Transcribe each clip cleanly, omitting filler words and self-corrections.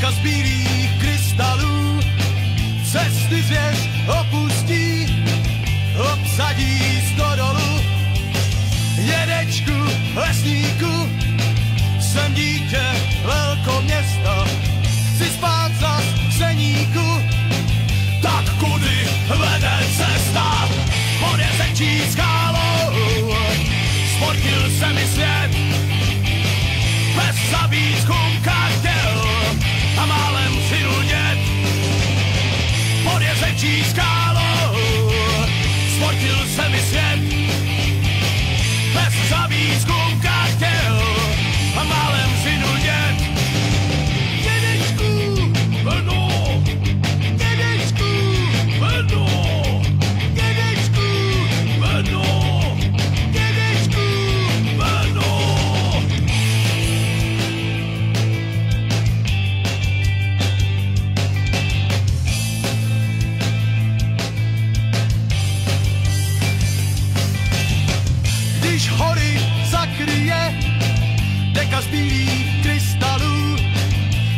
deka z bílých krystalů, cesty zvěř opustí, obsadí stodolu. Dědečku, lesníku, jsem dítě velkoměsta, chci spát zas v seníku. Tak kudy vede cesta, pod jezečí skálou, sportil se mi svět, bez zabít chumka chtěl a málem si udět. Pod jezečí skálou, sportil se mi svět, bez zabít chumka chtěl a málem si udět. Dědečku, vlnu, dědečku, vlnu, dědečku, vlnu, dědečku, vlnu. Když hory zakryje deka z bílých krystalů,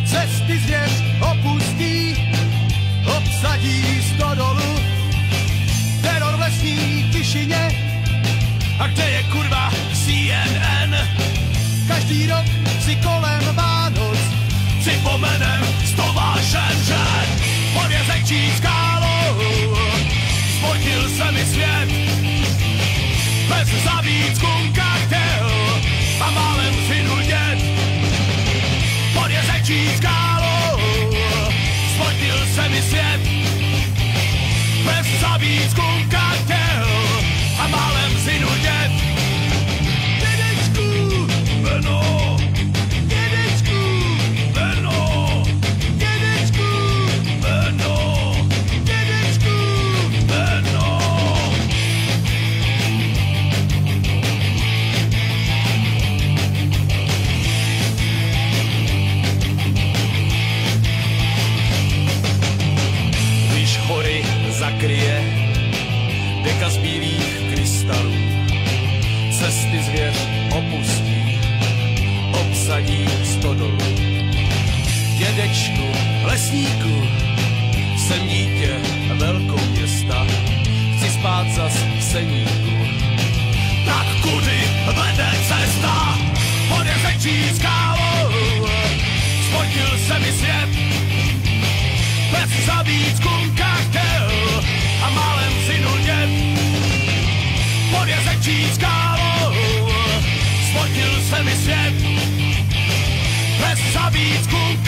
cesty zvěř opustí, obsadí stodolu. Teror v lesní tišině, a kde je kurva CNN? Každý rok si kolem Vánoc připomenem 100 vášen žen. Pod jezečí skálou spodil se mi svět, bez zabít chumka chtěl a málem si nudět. Pod jezečí skálou spodil se mi svět, bez zabít chumka chtěl a málem si nudět. Dědečku, vlnu, dědečku, vlnu, dědečku, vlnu, dědečku, vlnu. Hory zakryje deka z bílých krystalů, cesty zvěř opustí, obsadí stodolu. Dědečku, lesníku, jsem dítě velkoměsta, chci spát zas v seníku. Tak kudy vede cesta, pod jezečí skálou, spodil se mi svět, bez zabít chumka chtěl a málem si nudět. Pod jezečí skálou spodil se mi svět, bez zabít chumka